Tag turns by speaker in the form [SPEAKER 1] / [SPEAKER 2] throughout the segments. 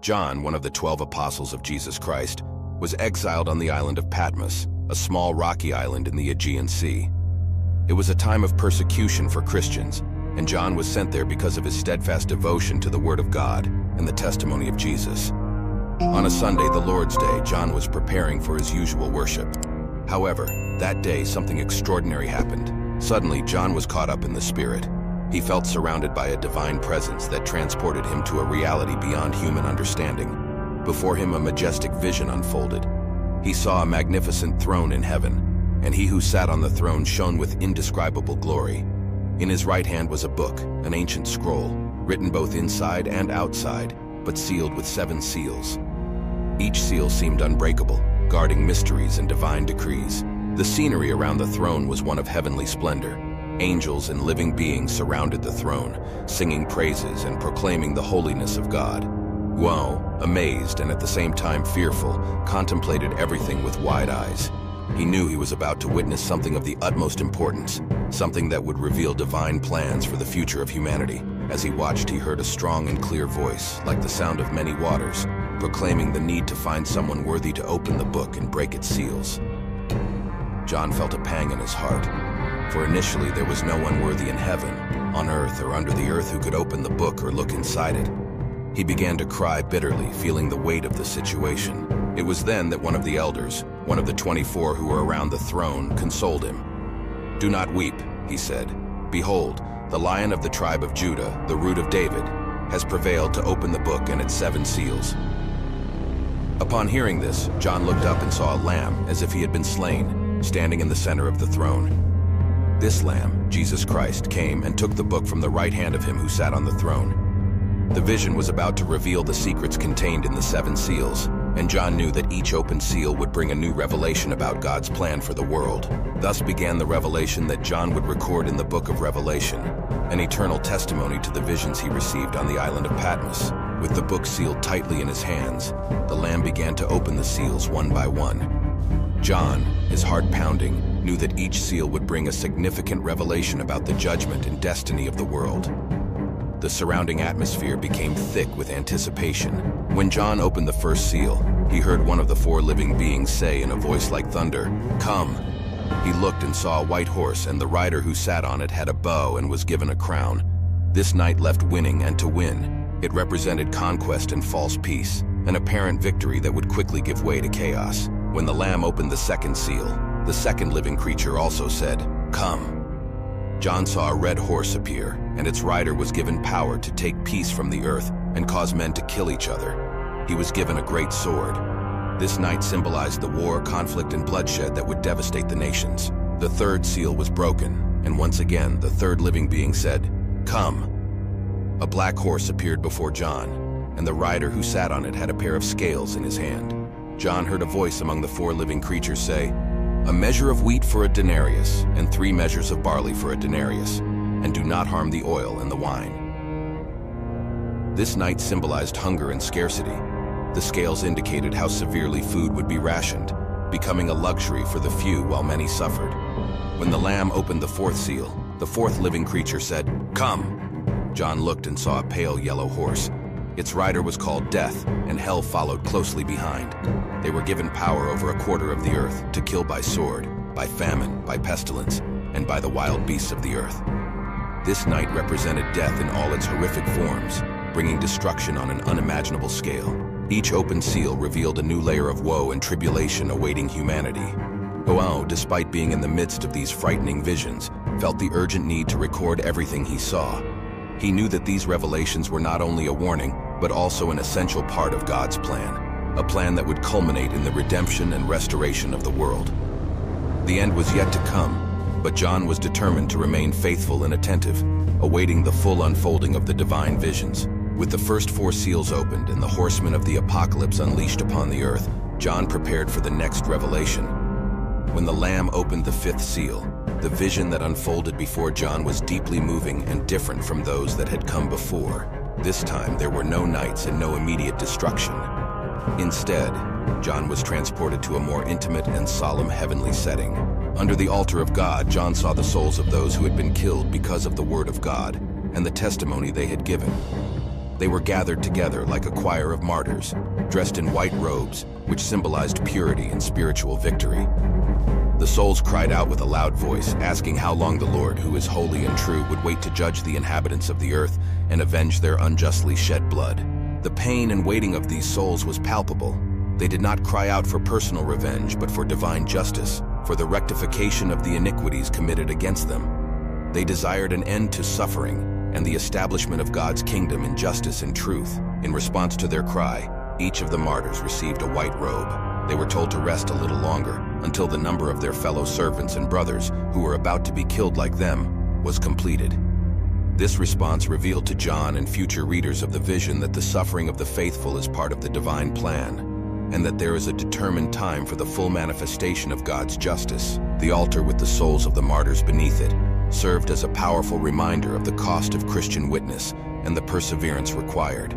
[SPEAKER 1] John, one of the 12 apostles of Jesus Christ, was exiled on the island of Patmos, a small rocky island in the Aegean Sea. It was a time of persecution for Christians, and John was sent there because of his steadfast devotion to the Word of God and the testimony of Jesus. On a Sunday, the Lord's Day, John was preparing for his usual worship. However, that day something extraordinary happened. Suddenly, John was caught up in the Spirit. He felt surrounded by a divine presence that transported him to a reality beyond human understanding. Before him, a majestic vision unfolded. He saw a magnificent throne in heaven, and he who sat on the throne shone with indescribable glory. In his right hand was a book, an ancient scroll, written both inside and outside, but sealed with 7 seals. Each seal seemed unbreakable, guarding mysteries and divine decrees. The scenery around the throne was one of heavenly splendor. Angels and living beings surrounded the throne, singing praises and proclaiming the holiness of God. Guo, amazed and at the same time fearful, contemplated everything with wide eyes. He knew he was about to witness something of the utmost importance, something that would reveal divine plans for the future of humanity. As he watched, he heard a strong and clear voice, like the sound of many waters, proclaiming the need to find someone worthy to open the book and break its seals. John felt a pang in his heart, for initially there was no one worthy in heaven, on earth or under the earth who could open the book or look inside it. He began to cry bitterly, feeling the weight of the situation. It was then that one of the elders, one of the 24 who were around the throne, consoled him. "Do not weep," he said. "Behold, the Lion of the tribe of Judah, the Root of David, has prevailed to open the book and its 7 seals." Upon hearing this, John looked up and saw a lamb, as if he had been slain, standing in the center of the throne. This lamb, Jesus Christ, came and took the book from the right hand of him who sat on the throne. The vision was about to reveal the secrets contained in the 7 seals, and John knew that each open seal would bring a new revelation about God's plan for the world. Thus began the revelation that John would record in the book of Revelation, an eternal testimony to the visions he received on the island of Patmos. With the book sealed tightly in his hands, the Lamb began to open the seals one by one. John, his heart pounding, knew that each seal would bring a significant revelation about the judgment and destiny of the world. The surrounding atmosphere became thick with anticipation. When John opened the first seal, he heard one of the 4 living beings say in a voice like thunder, "Come." He looked and saw a white horse, and the rider who sat on it had a bow and was given a crown. This knight left winning and to win. It represented conquest and false peace, an apparent victory that would quickly give way to chaos. When the Lamb opened the second seal, the second living creature also said, "Come." John saw a red horse appear, and its rider was given power to take peace from the earth and cause men to kill each other. He was given a great sword. This knight symbolized the war, conflict, and bloodshed that would devastate the nations. The third seal was broken, and once again the third living being said, "Come." A black horse appeared before John, and the rider who sat on it had a pair of scales in his hand. John heard a voice among the 4 living creatures say, "A measure of wheat for a denarius, and 3 measures of barley for a denarius, and do not harm the oil and the wine." This night symbolized hunger and scarcity. The scales indicated how severely food would be rationed, becoming a luxury for the few while many suffered. When the Lamb opened the 4th seal, the 4th living creature said, "Come." John looked and saw a pale yellow horse. Its rider was called Death, and hell followed closely behind. They were given power over a quarter of the earth, to kill by sword, by famine, by pestilence, and by the wild beasts of the earth. This night represented death in all its horrific forms, bringing destruction on an unimaginable scale. Each open seal revealed a new layer of woe and tribulation awaiting humanity. Guo, despite being in the midst of these frightening visions, felt the urgent need to record everything he saw. He knew that these revelations were not only a warning, but also an essential part of God's plan, a plan that would culminate in the redemption and restoration of the world. The end was yet to come, but John was determined to remain faithful and attentive, awaiting the full unfolding of the divine visions. With the first 4 seals opened and the horsemen of the apocalypse unleashed upon the earth, John prepared for the next revelation. When the Lamb opened the 5th seal, the vision that unfolded before John was deeply moving and different from those that had come before. This time, there were no knights and no immediate destruction. Instead, John was transported to a more intimate and solemn heavenly setting. Under the altar of God, John saw the souls of those who had been killed because of the word of God and the testimony they had given. They were gathered together like a choir of martyrs, dressed in white robes, which symbolized purity and spiritual victory. The souls cried out with a loud voice, asking how long the Lord, who is holy and true, would wait to judge the inhabitants of the earth and avenge their unjustly shed blood. The pain and waiting of these souls was palpable. They did not cry out for personal revenge, but for divine justice, for the rectification of the iniquities committed against them. They desired an end to suffering and the establishment of God's kingdom in justice and truth. In response to their cry, each of the martyrs received a white robe. They were told to rest a little longer, until the number of their fellow servants and brothers, who were about to be killed like them, was completed. This response revealed to John and future readers of the vision that the suffering of the faithful is part of the divine plan, and that there is a determined time for the full manifestation of God's justice. The altar with the souls of the martyrs beneath it served as a powerful reminder of the cost of Christian witness and the perseverance required.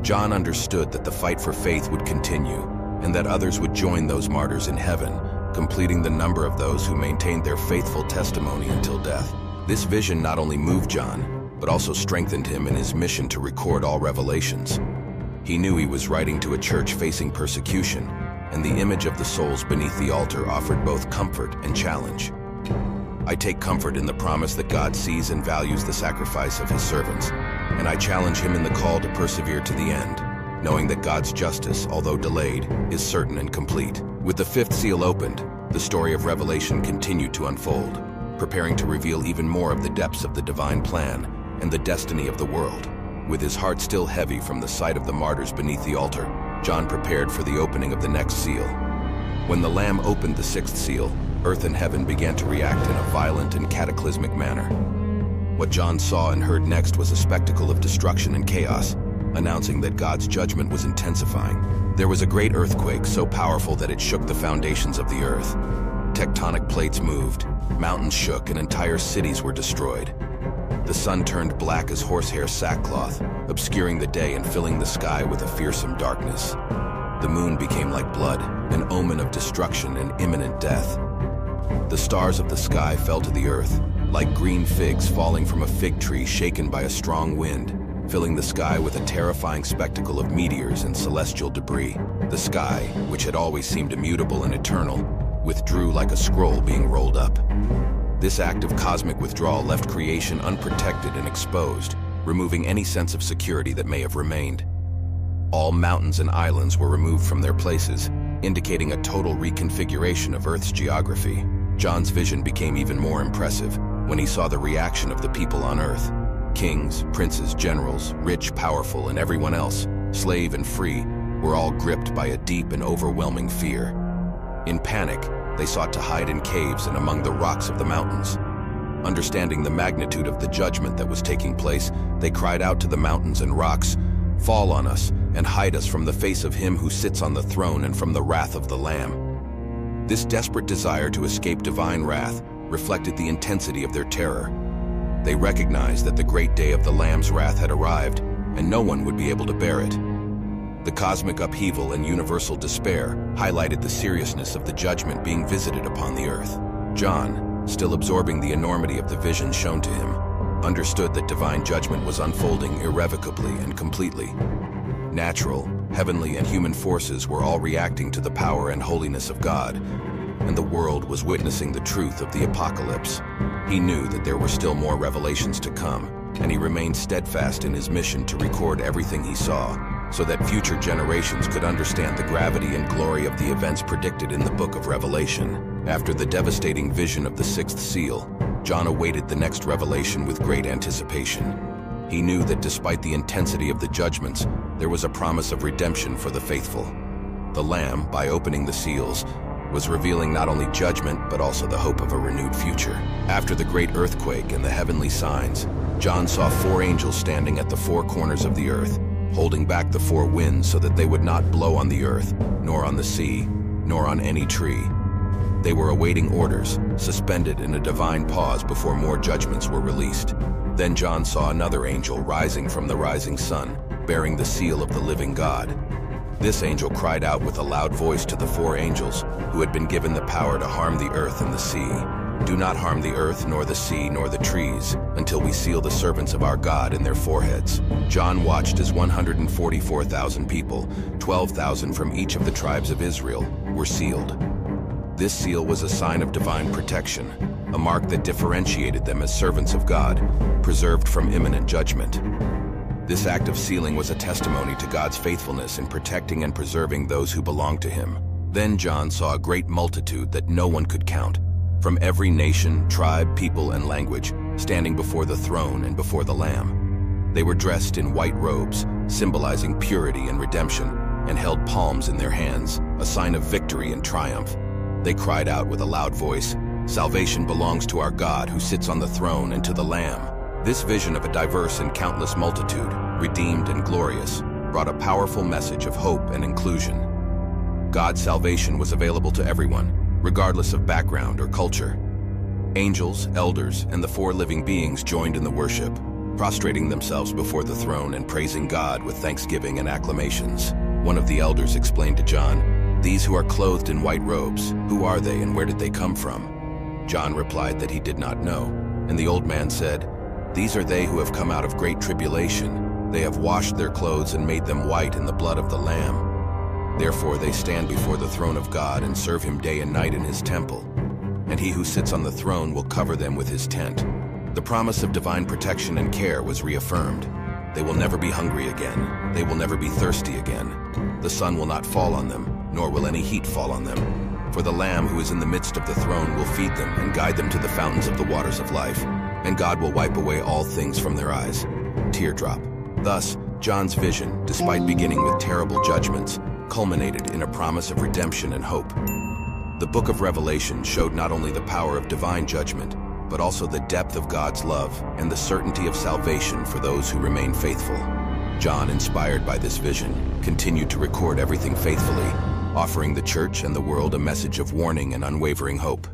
[SPEAKER 1] John understood that the fight for faith would continue, and that others would join those martyrs in heaven, completing the number of those who maintained their faithful testimony until death. This vision not only moved John, but also strengthened him in his mission to record all revelations. He knew he was writing to a church facing persecution, and the image of the souls beneath the altar offered both comfort and challenge. I take comfort in the promise that God sees and values the sacrifice of his servants, and I challenge him in the call to persevere to the end, knowing that God's justice, although delayed, is certain and complete. With the fifth seal opened, the story of Revelation continued to unfold, preparing to reveal even more of the depths of the divine plan and the destiny of the world. With his heart still heavy from the sight of the martyrs beneath the altar, John prepared for the opening of the next seal. When the Lamb opened the sixth seal, earth and heaven began to react in a violent and cataclysmic manner. What John saw and heard next was a spectacle of destruction and chaos, announcing that God's judgment was intensifying. There was a great earthquake so powerful that it shook the foundations of the earth. Tectonic plates moved, mountains shook, and entire cities were destroyed. The sun turned black as horsehair sackcloth, obscuring the day and filling the sky with a fearsome darkness. The moon became like blood, an omen of destruction and imminent death. The stars of the sky fell to the earth, like green figs falling from a fig tree shaken by a strong wind, filling the sky with a terrifying spectacle of meteors and celestial debris. The sky, which had always seemed immutable and eternal, withdrew like a scroll being rolled up. This act of cosmic withdrawal left creation unprotected and exposed, removing any sense of security that may have remained. All mountains and islands were removed from their places, indicating a total reconfiguration of Earth's geography. John's vision became even more impressive when he saw the reaction of the people on Earth. Kings, princes, generals, rich, powerful, and everyone else, slave and free, were all gripped by a deep and overwhelming fear. In panic, they sought to hide in caves and among the rocks of the mountains. Understanding the magnitude of the judgment that was taking place, they cried out to the mountains and rocks, "Fall on us and hide us from the face of him who sits on the throne and from the wrath of the Lamb." This desperate desire to escape divine wrath reflected the intensity of their terror. They recognized that the great day of the Lamb's wrath had arrived, and no one would be able to bear it. The cosmic upheaval and universal despair highlighted the seriousness of the judgment being visited upon the earth. John, still absorbing the enormity of the vision shown to him, understood that divine judgment was unfolding irrevocably and completely. Natural, heavenly, and human forces were all reacting to the power and holiness of God, and the world was witnessing the truth of the apocalypse. He knew that there were still more revelations to come, and he remained steadfast in his mission to record everything he saw, so that future generations could understand the gravity and glory of the events predicted in the book of Revelation. After the devastating vision of the sixth seal, John awaited the next revelation with great anticipation. He knew that despite the intensity of the judgments, there was a promise of redemption for the faithful. The Lamb, by opening the seals, was revealing not only judgment, but also the hope of a renewed future. After the great earthquake and the heavenly signs, John saw 4 angels standing at the 4 corners of the earth, holding back the 4 winds so that they would not blow on the earth, nor on the sea, nor on any tree. They were awaiting orders, suspended in a divine pause before more judgments were released. Then John saw another angel rising from the rising sun, bearing the seal of the living God. This angel cried out with a loud voice to the 4 angels who had been given the power to harm the earth and the sea. "Do not harm the earth, nor the sea, nor the trees, until we seal the servants of our God in their foreheads." John watched as 144,000 people, 12,000 from each of the tribes of Israel, were sealed. This seal was a sign of divine protection, a mark that differentiated them as servants of God, preserved from imminent judgment. This act of sealing was a testimony to God's faithfulness in protecting and preserving those who belong to him. Then John saw a great multitude that no one could count, from every nation, tribe, people, and language, standing before the throne and before the Lamb. They were dressed in white robes, symbolizing purity and redemption, and held palms in their hands, a sign of victory and triumph. They cried out with a loud voice, "Salvation belongs to our God who sits on the throne and to the Lamb." This vision of a diverse and countless multitude, redeemed and glorious, brought a powerful message of hope and inclusion. God's salvation was available to everyone, regardless of background or culture. Angels, elders, and the four living beings joined in the worship, prostrating themselves before the throne and praising God with thanksgiving and acclamations. One of the elders explained to John, "These who are clothed in white robes, who are they and where did they come from?" John replied that he did not know, and the old man said, "These are they who have come out of great tribulation. They have washed their clothes and made them white in the blood of the Lamb. Therefore they stand before the throne of God and serve him day and night in his temple. And he who sits on the throne will cover them with his tent." The promise of divine protection and care was reaffirmed. They will never be hungry again. They will never be thirsty again. The sun will not fall on them, nor will any heat fall on them. For the Lamb who is in the midst of the throne will feed them and guide them to the fountains of the waters of life. And God will wipe away all things from their eyes. Teardrop. Thus, John's vision, despite beginning with terrible judgments, culminated in a promise of redemption and hope. The book of Revelation showed not only the power of divine judgment, but also the depth of God's love and the certainty of salvation for those who remain faithful. John, inspired by this vision, continued to record everything faithfully, offering the church and the world a message of warning and unwavering hope.